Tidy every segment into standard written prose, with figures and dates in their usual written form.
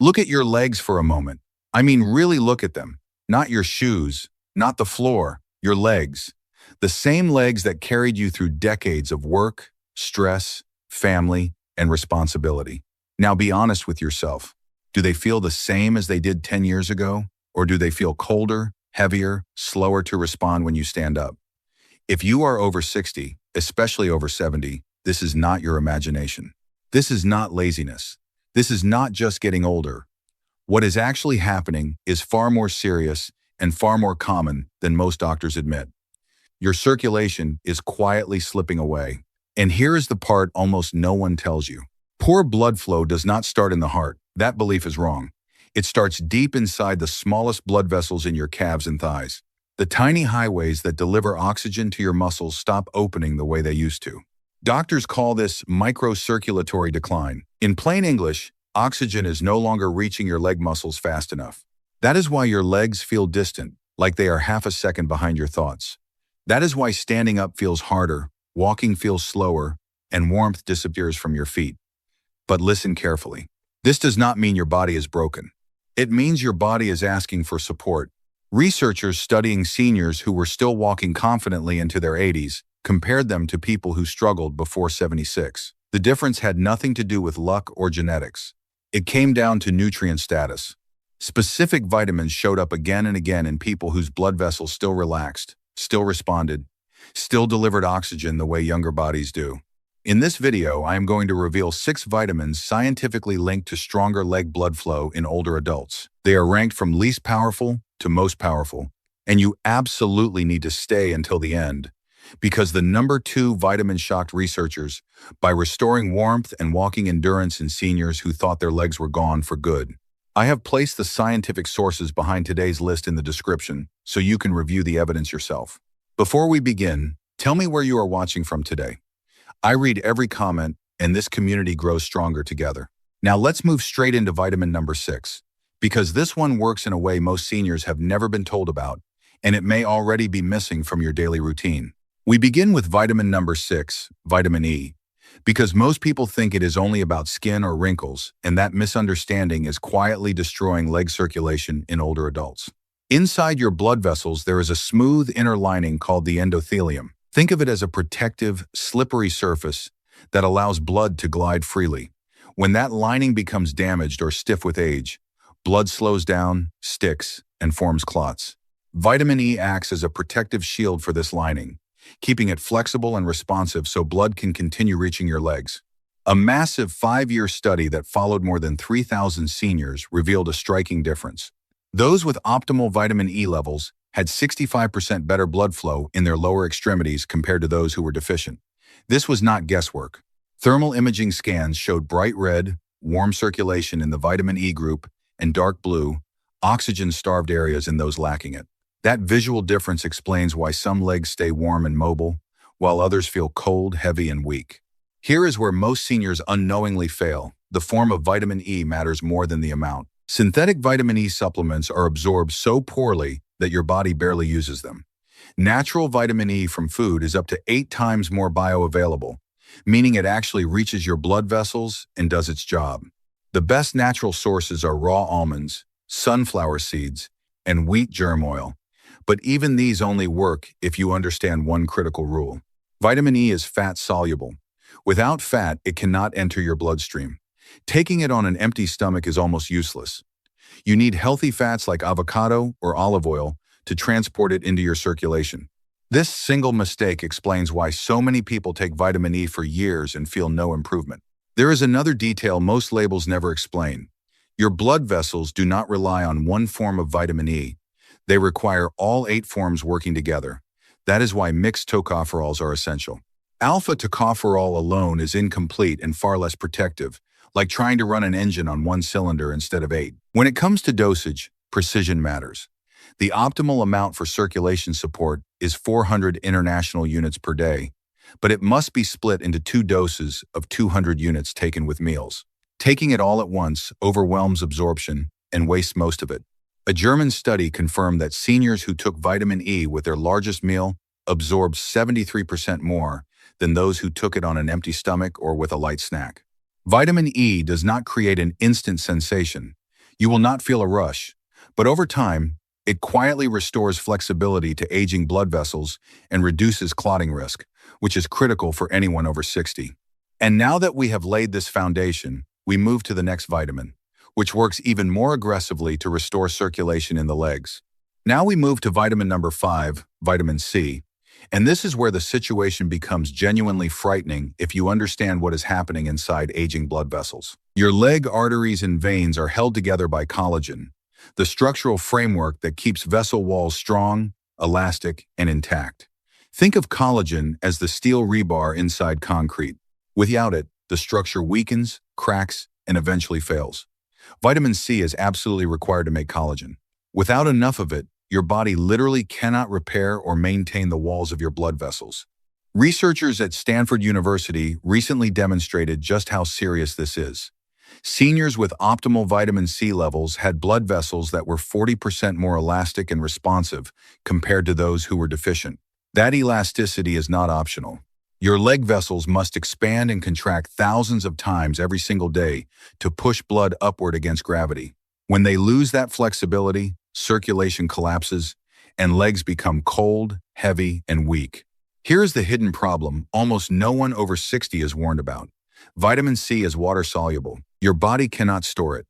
Look at your legs for a moment. I mean, really look at them. Not your shoes, not the floor, your legs. The same legs that carried you through decades of work, stress, family, and responsibility. Now be honest with yourself. Do they feel the same as they did 10 years ago? Or do they feel colder, heavier, slower to respond when you stand up? If you are over 60, especially over 70, this is not your imagination. This is not laziness. This is not just getting older. What is actually happening is far more serious and far more common than most doctors admit. Your circulation is quietly slipping away. And here is the part almost no one tells you. Poor blood flow does not start in the heart. That belief is wrong. It starts deep inside the smallest blood vessels in your calves and thighs. The tiny highways that deliver oxygen to your muscles stop opening the way they used to. Doctors call this microcirculatory decline. In plain English, oxygen is no longer reaching your leg muscles fast enough. That is why your legs feel distant, like they are half a second behind your thoughts. That is why standing up feels harder, walking feels slower, and warmth disappears from your feet. But listen carefully. This does not mean your body is broken. It means your body is asking for support. Researchers studying seniors who were still walking confidently into their 80s compared them to people who struggled before 76. The difference had nothing to do with luck or genetics. It came down to nutrient status. Specific vitamins showed up again and again in people whose blood vessels still relaxed, still responded, still delivered oxygen the way younger bodies do. In this video, I am going to reveal 6 vitamins scientifically linked to stronger leg blood flow in older adults. They are ranked from least powerful to most powerful, and you absolutely need to stay until the end, because the number 2 vitamin shocked researchers by restoring warmth and walking endurance in seniors who thought their legs were gone for good. I have placed the scientific sources behind today's list in the description so you can review the evidence yourself. Before we begin, tell me where you are watching from today. I read every comment, and this community grows stronger together. Now let's move straight into vitamin number 6, because this one works in a way most seniors have never been told about, and it may already be missing from your daily routine. We begin with vitamin number 6, vitamin E, because most people think it is only about skin or wrinkles, and that misunderstanding is quietly destroying leg circulation in older adults. Inside your blood vessels, there is a smooth inner lining called the endothelium. Think of it as a protective, slippery surface that allows blood to glide freely. When that lining becomes damaged or stiff with age, blood slows down, sticks, and forms clots. Vitamin E acts as a protective shield for this lining, keeping it flexible and responsive so blood can continue reaching your legs. A massive 5-year study that followed more than 3,000 seniors revealed a striking difference. Those with optimal vitamin E levels had 65% better blood flow in their lower extremities compared to those who were deficient. This was not guesswork. Thermal imaging scans showed bright red, warm circulation in the vitamin E group, and dark blue, oxygen-starved areas in those lacking it. That visual difference explains why some legs stay warm and mobile, while others feel cold, heavy, and weak. Here is where most seniors unknowingly fail. The form of vitamin E matters more than the amount. Synthetic vitamin E supplements are absorbed so poorly that your body barely uses them. Natural vitamin E from food is up to 8 times more bioavailable, meaning it actually reaches your blood vessels and does its job. The best natural sources are raw almonds, sunflower seeds, and wheat germ oil. But even these only work if you understand one critical rule. Vitamin E is fat-soluble. Without fat, it cannot enter your bloodstream. Taking it on an empty stomach is almost useless. You need healthy fats like avocado or olive oil to transport it into your circulation. This single mistake explains why so many people take vitamin E for years and feel no improvement. There is another detail most labels never explain. Your blood vessels do not rely on one form of vitamin E. They require all 8 forms working together. That is why mixed tocopherols are essential. Alpha tocopherol alone is incomplete and far less protective, like trying to run an engine on 1 cylinder instead of 8. When it comes to dosage, precision matters. The optimal amount for circulation support is 400 international units per day, but it must be split into 2 doses of 200 units taken with meals. Taking it all at once overwhelms absorption and wastes most of it. A German study confirmed that seniors who took vitamin E with their largest meal absorbed 73% more than those who took it on an empty stomach or with a light snack. Vitamin E does not create an instant sensation. You will not feel a rush, but over time, it quietly restores flexibility to aging blood vessels and reduces clotting risk, which is critical for anyone over 60. And now that we have laid this foundation, we move to the next vitamin, which works even more aggressively to restore circulation in the legs. Now we move to vitamin number 5, vitamin C, and this is where the situation becomes genuinely frightening if you understand what is happening inside aging blood vessels. Your leg arteries and veins are held together by collagen, the structural framework that keeps vessel walls strong, elastic, and intact. Think of collagen as the steel rebar inside concrete. Without it, the structure weakens, cracks, and eventually fails. Vitamin C is absolutely required to make collagen. Without enough of it, your body literally cannot repair or maintain the walls of your blood vessels. Researchers at Stanford University recently demonstrated just how serious this is. Seniors with optimal vitamin C levels had blood vessels that were 40% more elastic and responsive compared to those who were deficient. That elasticity is not optional. Your leg vessels must expand and contract thousands of times every single day to push blood upward against gravity. When they lose that flexibility, circulation collapses, and legs become cold, heavy, and weak. Here's the hidden problem almost no one over 60 is warned about. Vitamin C is water-soluble. Your body cannot store it.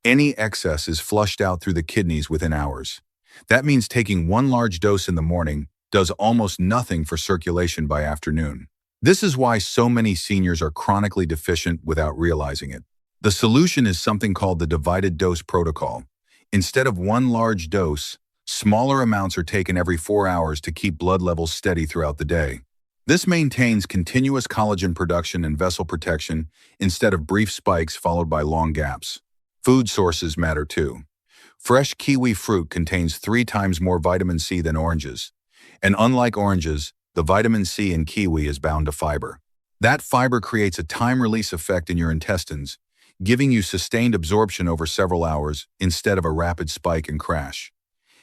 Any excess is flushed out through the kidneys within hours. That means taking one large dose in the morning does almost nothing for circulation by afternoon. This is why so many seniors are chronically deficient without realizing it. The solution is something called the divided dose protocol. Instead of one large dose, smaller amounts are taken every 4 hours to keep blood levels steady throughout the day. This maintains continuous collagen production and vessel protection instead of brief spikes followed by long gaps. Food sources matter too. Fresh kiwi fruit contains 3 times more vitamin C than oranges. And unlike oranges, the vitamin C in kiwi is bound to fiber. That fiber creates a time-release effect in your intestines, giving you sustained absorption over several hours instead of a rapid spike and crash.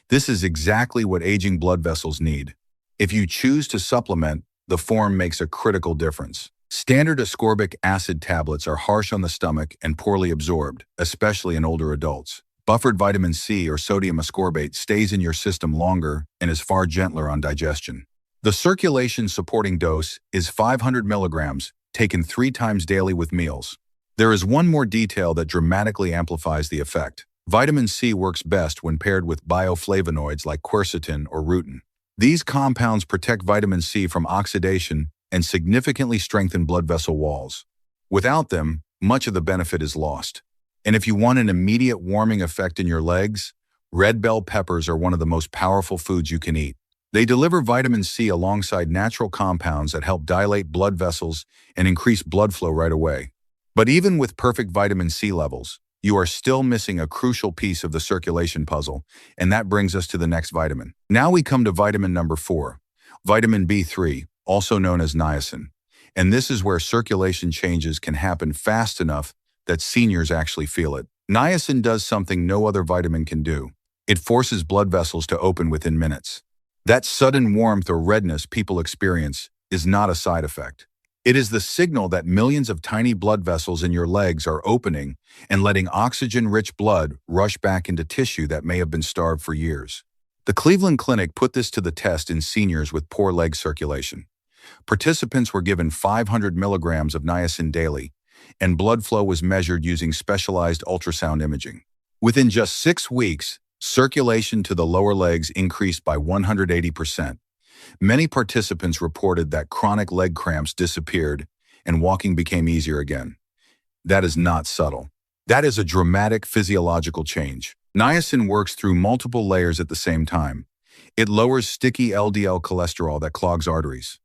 This is exactly what aging blood vessels need. If you choose to supplement, the form makes a critical difference. Standard ascorbic acid tablets are harsh on the stomach and poorly absorbed, especially in older adults. Buffered vitamin C or sodium ascorbate stays in your system longer and is far gentler on digestion. The circulation-supporting dose is 500 milligrams, taken 3 times daily with meals. There is one more detail that dramatically amplifies the effect. Vitamin C works best when paired with bioflavonoids like quercetin or rutin. These compounds protect vitamin C from oxidation and significantly strengthen blood vessel walls. Without them, much of the benefit is lost. And if you want an immediate warming effect in your legs, red bell peppers are one of the most powerful foods you can eat. They deliver vitamin C alongside natural compounds that help dilate blood vessels and increase blood flow right away. But even with perfect vitamin C levels, you are still missing a crucial piece of the circulation puzzle, and that brings us to the next vitamin. Now we come to vitamin number 4, vitamin B3, also known as niacin. And this is where circulation changes can happen fast enough that seniors actually feel it. Niacin does something no other vitamin can do. It forces blood vessels to open within minutes. That sudden warmth or redness people experience is not a side effect. It is the signal that millions of tiny blood vessels in your legs are opening and letting oxygen-rich blood rush back into tissue that may have been starved for years. The Cleveland Clinic put this to the test in seniors with poor leg circulation. Participants were given 500 milligrams of niacin daily, and blood flow was measured using specialized ultrasound imaging. Within just 6 weeks, circulation to the lower legs increased by 180%. Many participants reported that chronic leg cramps disappeared and walking became easier again. That is not subtle. That is a dramatic physiological change. Niacin works through multiple layers at the same time. It lowers sticky LDL cholesterol that clogs arteries.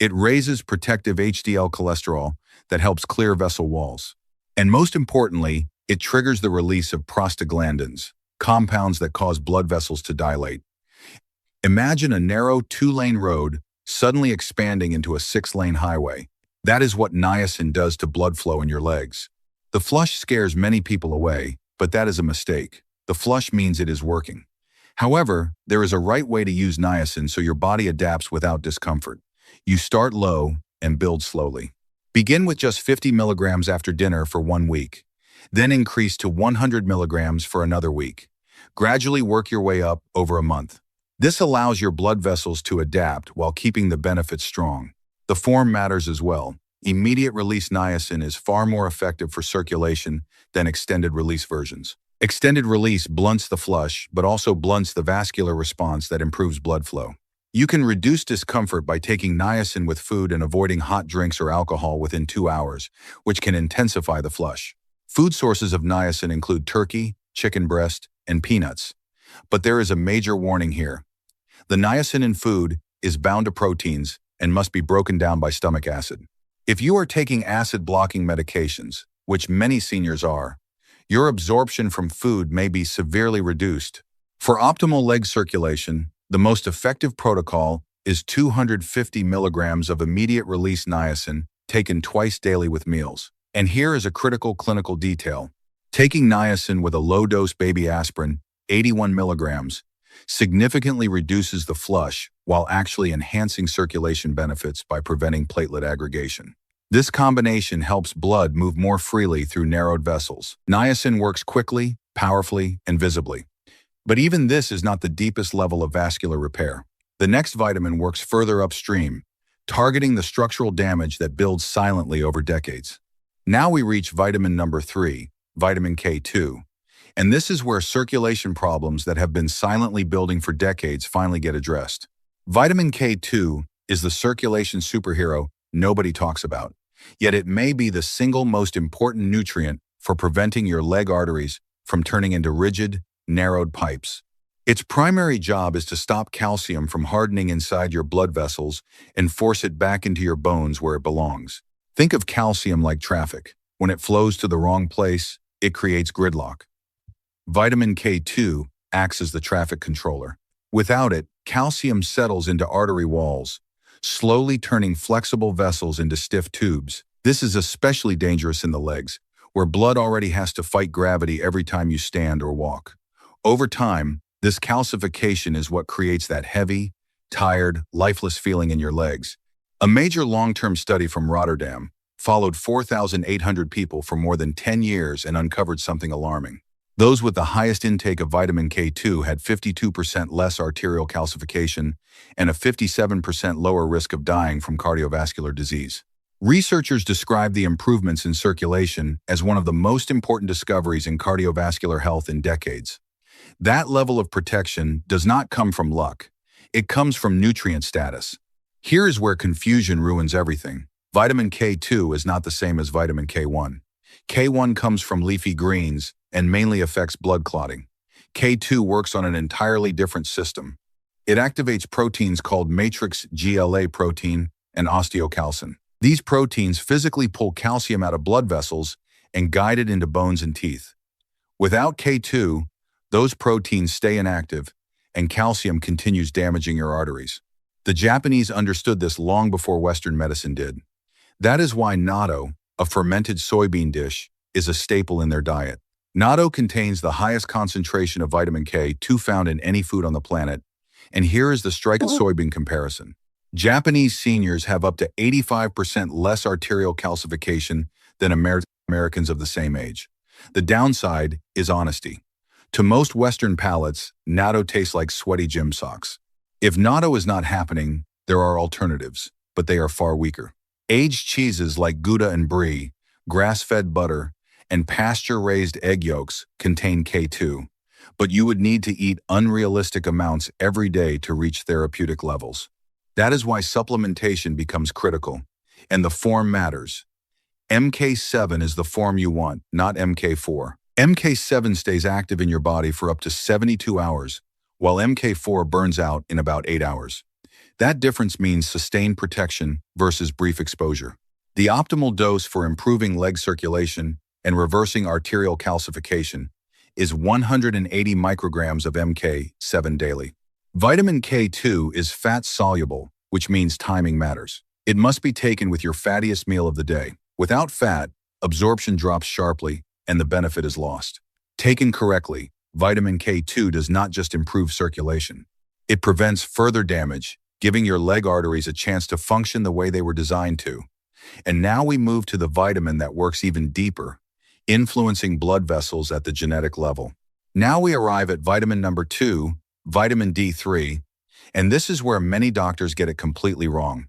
It raises protective HDL cholesterol that helps clear vessel walls. And most importantly, it triggers the release of prostaglandins, compounds that cause blood vessels to dilate. Imagine a narrow 2-lane road suddenly expanding into a 6-lane highway. That is what niacin does to blood flow in your legs. The flush scares many people away, but that is a mistake. The flush means it is working. However, there is a right way to use niacin so your body adapts without discomfort. You start low and build slowly. Begin with just 50 milligrams after dinner for 1 week. Then increase to 100 milligrams for another week. Gradually work your way up over a month. This allows your blood vessels to adapt while keeping the benefits strong. The form matters as well. Immediate release niacin is far more effective for circulation than extended release versions. Extended release blunts the flush, but also blunts the vascular response that improves blood flow. You can reduce discomfort by taking niacin with food and avoiding hot drinks or alcohol within 2 hours, which can intensify the flush. Food sources of niacin include turkey, chicken breast, and peanuts. But there is a major warning here. The niacin in food is bound to proteins and must be broken down by stomach acid. If you are taking acid-blocking medications, which many seniors are, your absorption from food may be severely reduced. For optimal leg circulation, the most effective protocol is 250 milligrams of immediate-release niacin taken twice daily with meals. And here is a critical clinical detail. Taking niacin with a low-dose baby aspirin, 81 milligrams, significantly reduces the flush while actually enhancing circulation benefits by preventing platelet aggregation. This combination helps blood move more freely through narrowed vessels. Niacin works quickly, powerfully, and visibly. But even this is not the deepest level of vascular repair. The next vitamin works further upstream, targeting the structural damage that builds silently over decades. Now we reach vitamin number 3, vitamin K2. And this is where circulation problems that have been silently building for decades finally get addressed. Vitamin K2 is the circulation superhero nobody talks about, yet it may be the single most important nutrient for preventing your leg arteries from turning into rigid, narrowed pipes. Its primary job is to stop calcium from hardening inside your blood vessels and force it back into your bones where it belongs. Think of calcium like traffic. When it flows to the wrong place, it creates gridlock. Vitamin K2 acts as the traffic controller. Without it, calcium settles into artery walls, slowly turning flexible vessels into stiff tubes. This is especially dangerous in the legs, where blood already has to fight gravity every time you stand or walk. Over time, this calcification is what creates that heavy, tired, lifeless feeling in your legs. A major long-term study from Rotterdam followed 4,800 people for more than 10 years and uncovered something alarming. Those with the highest intake of vitamin K2 had 52% less arterial calcification and a 57% lower risk of dying from cardiovascular disease. Researchers describe the improvements in circulation as one of the most important discoveries in cardiovascular health in decades. That level of protection does not come from luck. It comes from nutrient status. Here is where confusion ruins everything. Vitamin K2 is not the same as vitamin K1. K1 comes from leafy greens and mainly affects blood clotting. K2 works on an entirely different system. It activates proteins called matrix GLA protein and osteocalcin. These proteins physically pull calcium out of blood vessels and guide it into bones and teeth. Without K2, those proteins stay inactive and calcium continues damaging your arteries. The Japanese understood this long before Western medicine did. That is why natto, a fermented soybean dish, is a staple in their diet. Natto contains the highest concentration of vitamin K2 found in any food on the planet, and here is the striking soybean comparison. Japanese seniors have up to 85% less arterial calcification than Americans of the same age. The downside is honesty. To most Western palates, natto tastes like sweaty gym socks. If natto is not happening, there are alternatives, but they are far weaker. Aged cheeses like Gouda and Brie, grass-fed butter, and pasture-raised egg yolks contain K2, but you would need to eat unrealistic amounts every day to reach therapeutic levels. That is why supplementation becomes critical, and the form matters. MK7 is the form you want, not MK4. MK7 stays active in your body for up to 72 hours, while MK4 burns out in about 8 hours. That difference means sustained protection versus brief exposure. The optimal dose for improving leg circulation and reversing arterial calcification is 180 micrograms of MK7 daily. Vitamin K2 is fat-soluble, which means timing matters. It must be taken with your fattiest meal of the day. Without fat, absorption drops sharply and the benefit is lost. Taken correctly, vitamin K2 does not just improve circulation. It prevents further damage, giving your leg arteries a chance to function the way they were designed to. And now we move to the vitamin that works even deeper, influencing blood vessels at the genetic level. Now we arrive at vitamin number 2, vitamin D3, and this is where many doctors get it completely wrong.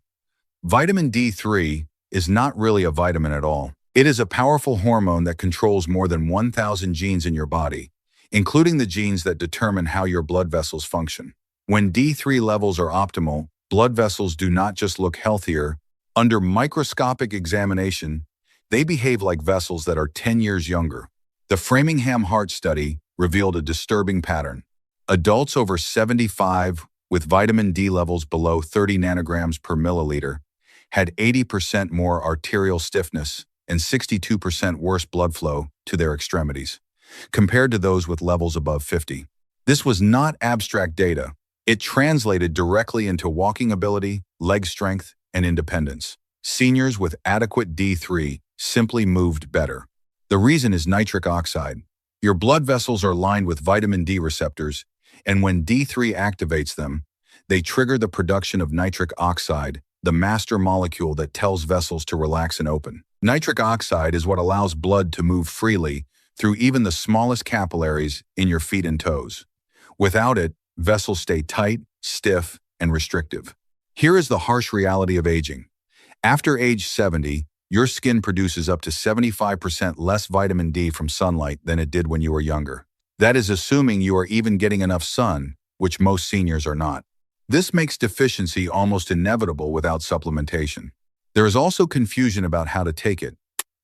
Vitamin D3 is not really a vitamin at all. It is a powerful hormone that controls more than 1,000 genes in your body, including the genes that determine how your blood vessels function. When D3 levels are optimal, blood vessels do not just look healthier. Under microscopic examination, they behave like vessels that are 10 years younger. The Framingham Heart Study revealed a disturbing pattern. Adults over 75 with vitamin D levels below 30 nanograms per milliliter had 80% more arterial stiffness and 62% worse blood flow to their extremities, compared to those with levels above 50. This was not abstract data. It translated directly into walking ability, leg strength, and independence. Seniors with adequate D3 simply moved better. The reason is nitric oxide. Your blood vessels are lined with vitamin D receptors, and when D3 activates them, they trigger the production of nitric oxide, the master molecule that tells vessels to relax and open. Nitric oxide is what allows blood to move freely through even the smallest capillaries in your feet and toes. Without it, vessels stay tight, stiff, and restrictive. Here is the harsh reality of aging. After age 70, your skin produces up to 75% less vitamin D from sunlight than it did when you were younger. That is assuming you are even getting enough sun, which most seniors are not. This makes deficiency almost inevitable without supplementation. There is also confusion about how to take it.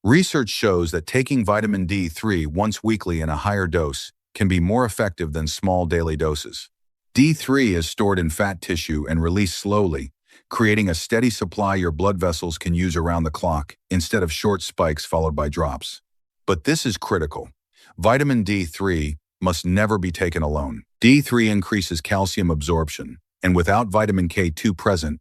Research shows that taking vitamin D3 once weekly in a higher dose can be more effective than small daily doses. D3 is stored in fat tissue and released slowly, creating a steady supply your blood vessels can use around the clock instead of short spikes followed by drops. But this is critical. Vitamin D3 must never be taken alone. D3 increases calcium absorption, and without vitamin K2 present,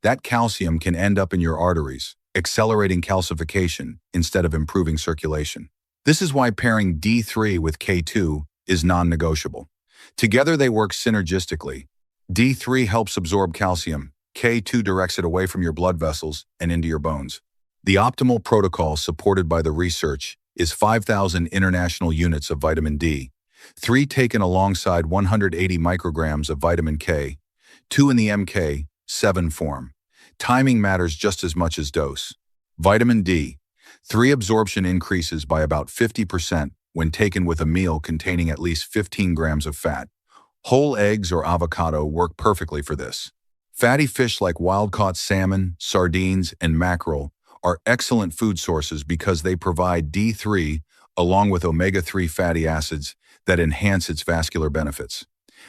that calcium can end up in your arteries, accelerating calcification instead of improving circulation. This is why pairing D3 with K2 is non-negotiable. Together they work synergistically. D3 helps absorb calcium, K2 directs it away from your blood vessels and into your bones. The optimal protocol supported by the research is 5,000 international units of vitamin D, 3 taken alongside 180 micrograms of vitamin K, 2 in the MK7 form. Timing matters just as much as dose. Vitamin D, 3 absorption increases by about 50% when taken with a meal containing at least 15 grams of fat. Whole eggs or avocado work perfectly for this. Fatty fish like wild-caught salmon, sardines, and mackerel are excellent food sources because they provide D3 along with omega-3 fatty acids that enhance its vascular benefits.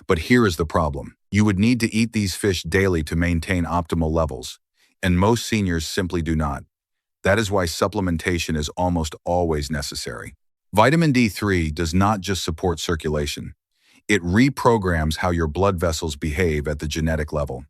But here is the problem. You would need to eat these fish daily to maintain optimal levels, and most seniors simply do not. That is why supplementation is almost always necessary. Vitamin D3 does not just support circulation. It reprograms how your blood vessels behave at the genetic level.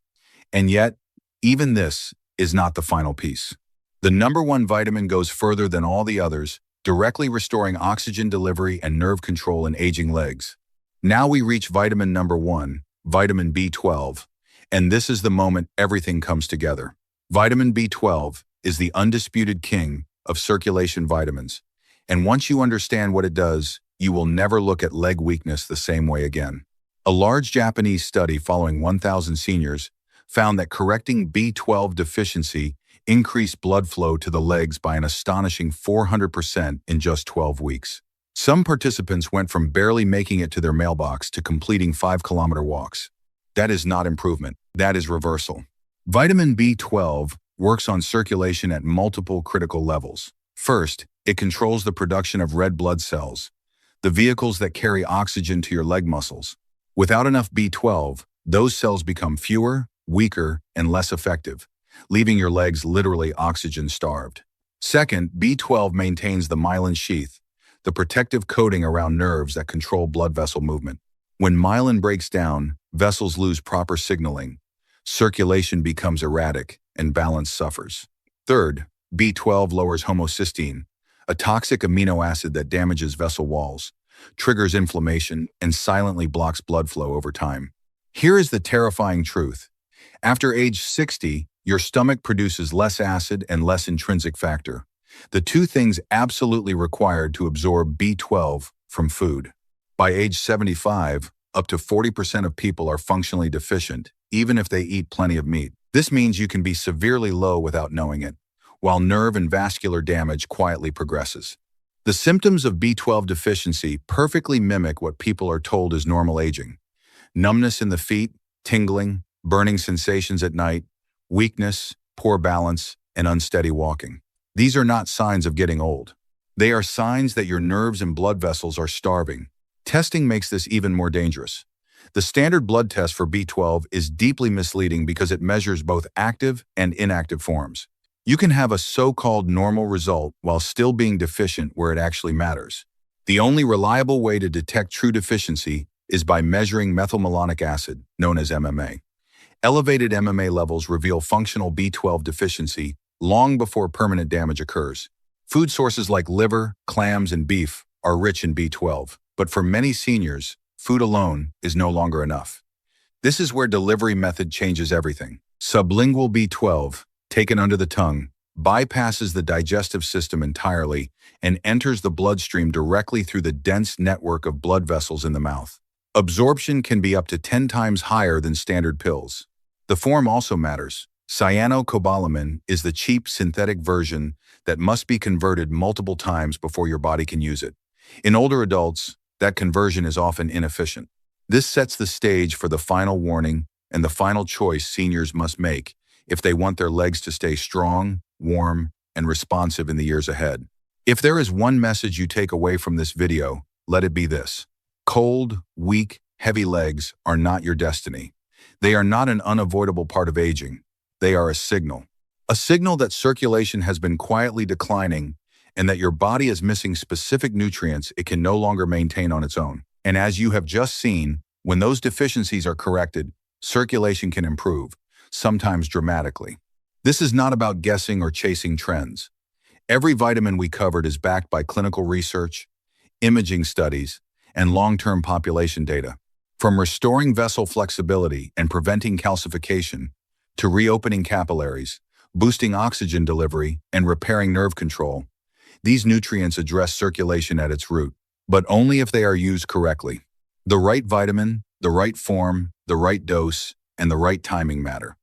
And yet, even this is not the final piece. The number one vitamin goes further than all the others, directly restoring oxygen delivery and nerve control in aging legs. Now we reach vitamin number 1, vitamin B12, and this is the moment everything comes together. Vitamin B12 is the undisputed king of circulation vitamins, and once you understand what it does, you will never look at leg weakness the same way again. A large Japanese study following 1,000 seniors found that correcting B12 deficiency increased blood flow to the legs by an astonishing 400% in just 12 weeks. Some participants went from barely making it to their mailbox to completing 5-kilometer walks. That is not improvement, that is reversal. Vitamin B12 works on circulation at multiple critical levels. First, it controls the production of red blood cells, the vehicles that carry oxygen to your leg muscles. Without enough B12, those cells become fewer, weaker, and less effective, leaving your legs literally oxygen-starved. Second, B12 maintains the myelin sheath, the protective coating around nerves that control blood vessel movement. When myelin breaks down, vessels lose proper signaling, circulation becomes erratic, and balance suffers. Third, B12 lowers homocysteine, a toxic amino acid that damages vessel walls, triggers inflammation, and silently blocks blood flow over time. Here is the terrifying truth. After age 60, your stomach produces less acid and less intrinsic factor, the two things absolutely required to absorb B12 from food. By age 75, up to 40% of people are functionally deficient, even if they eat plenty of meat. This means you can be severely low without knowing it, while nerve and vascular damage quietly progresses. The symptoms of B12 deficiency perfectly mimic what people are told is normal aging. Numbness in the feet, tingling, burning sensations at night, weakness, poor balance, and unsteady walking. These are not signs of getting old. They are signs that your nerves and blood vessels are starving. Testing makes this even more dangerous. The standard blood test for B12 is deeply misleading because it measures both active and inactive forms. You can have a so-called normal result while still being deficient where it actually matters. The only reliable way to detect true deficiency is by measuring methylmalonic acid, known as MMA. Elevated MMA levels reveal functional B12 deficiency long before permanent damage occurs. Food sources like liver, clams, and beef are rich in B12, but for many seniors, food alone is no longer enough. This is where delivery method changes everything. Sublingual B12, taken under the tongue, bypasses the digestive system entirely and enters the bloodstream directly through the dense network of blood vessels in the mouth. Absorption can be up to 10 times higher than standard pills. The form also matters. Cyanocobalamin is the cheap synthetic version that must be converted multiple times before your body can use it. In older adults, that conversion is often inefficient. This sets the stage for the final warning and the final choice seniors must make if they want their legs to stay strong, warm, and responsive in the years ahead. If there is one message you take away from this video, let it be this. Cold, weak, heavy legs are not your destiny. They are not an unavoidable part of aging. They are a signal. A signal that circulation has been quietly declining and that your body is missing specific nutrients it can no longer maintain on its own. And as you have just seen, when those deficiencies are corrected, circulation can improve, sometimes dramatically. This is not about guessing or chasing trends. Every vitamin we covered is backed by clinical research, imaging studies, and long-term population data. From restoring vessel flexibility and preventing calcification, to reopening capillaries, boosting oxygen delivery, and repairing nerve control, these nutrients address circulation at its root, but only if they are used correctly. The right vitamin, the right form, the right dose, and the right timing matter.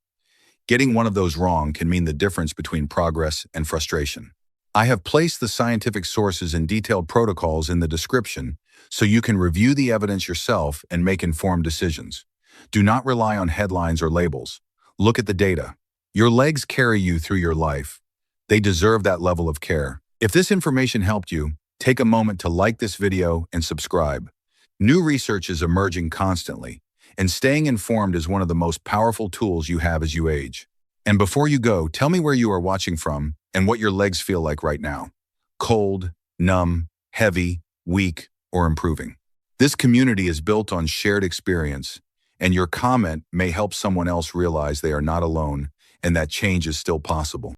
Getting one of those wrong can mean the difference between progress and frustration. I have placed the scientific sources and detailed protocols in the description so you can review the evidence yourself and make informed decisions. Do not rely on headlines or labels. Look at the data. Your legs carry you through your life. They deserve that level of care. If this information helped you, take a moment to like this video and subscribe. New research is emerging constantly, and staying informed is one of the most powerful tools you have as you age. And before you go, tell me where you are watching from and what your legs feel like right now. Cold, numb, heavy, weak, or improving. This community is built on shared experience, and your comment may help someone else realize they are not alone and that change is still possible.